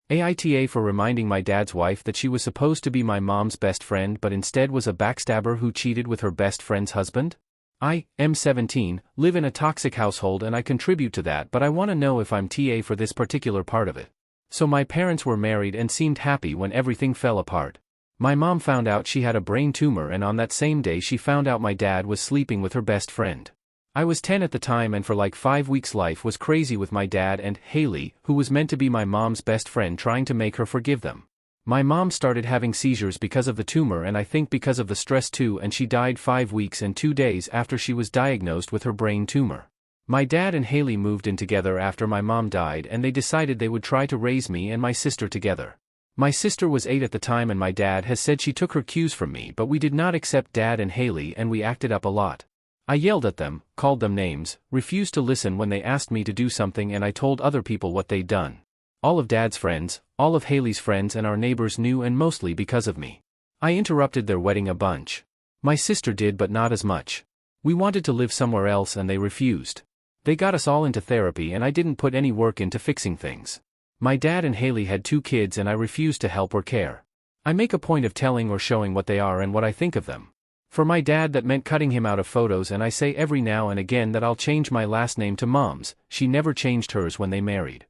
AITA for reminding my dad's wife that she was supposed to be my mom's best friend but instead was a backstabber who cheated with her best friend's husband? I am 17, live in a toxic household and I contribute to that, but I want to know if I'm TA for this particular part of it. So my parents were married and seemed happy when everything fell apart. My mom found out she had a brain tumor and on that same day she found out my dad was sleeping with her best friend. I was 10 at the time and for like 5 weeks life was crazy with my dad and Haley, who was meant to be my mom's best friend, trying to make her forgive them. My mom started having seizures because of the tumor and I think because of the stress too, and she died 5 weeks and 2 days after she was diagnosed with her brain tumor. My dad and Haley moved in together after my mom died and they decided they would try to raise me and my sister together. My sister was 8 at the time and my dad has said she took her cues from me, but we did not accept Dad and Haley and we acted up a lot. I yelled at them, called them names, refused to listen when they asked me to do something, and I told other people what they'd done. All of Dad's friends, all of Haley's friends and our neighbors knew, and mostly because of me. I interrupted their wedding a bunch. My sister did, but not as much. We wanted to live somewhere else and they refused. They got us all into therapy and I didn't put any work into fixing things. My dad and Haley had 2 kids and I refused to help or care. I make a point of telling or showing what they are and what I think of them. For my dad that meant cutting him out of photos, and I say every now and again that I'll change my last name to Mom's. She never changed hers when they married.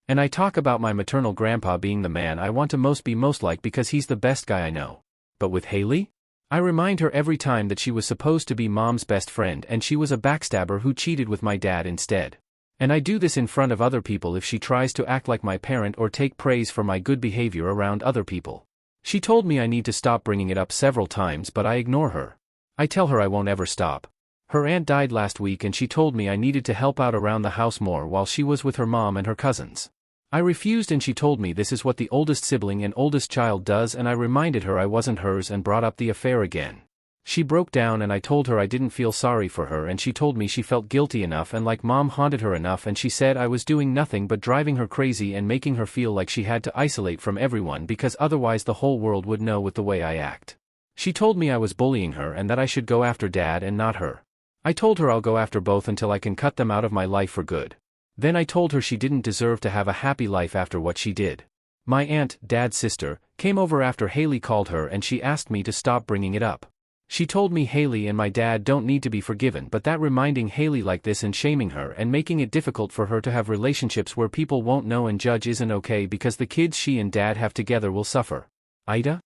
And I talk about my maternal grandpa being the man I want to be most like because he's the best guy I know. But with Haley? I remind her every time that she was supposed to be Mom's best friend and she was a backstabber who cheated with my dad instead. And I do this in front of other people if she tries to act like my parent or take praise for my good behavior around other people. She told me I need to stop bringing it up several times, but I ignore her. I tell her I won't ever stop. Her aunt died last week and she told me I needed to help out around the house more while she was with her mom and her cousins. I refused and she told me this is what the oldest sibling and oldest child does, and I reminded her I wasn't hers and brought up the affair again. She broke down and I told her I didn't feel sorry for her, and she told me she felt guilty enough and like Mom haunted her enough, and she said I was doing nothing but driving her crazy and making her feel like she had to isolate from everyone because otherwise the whole world would know with the way I act. She told me I was bullying her and that I should go after Dad and not her. I told her I'll go after both until I can cut them out of my life for good. Then I told her she didn't deserve to have a happy life after what she did. My aunt, Dad's sister, came over after Haley called her and she asked me to stop bringing it up. She told me Haley and my dad don't need to be forgiven, but that reminding Haley like this and shaming her and making it difficult for her to have relationships where people won't know and judge isn't okay because the kids she and Dad have together will suffer. AITA?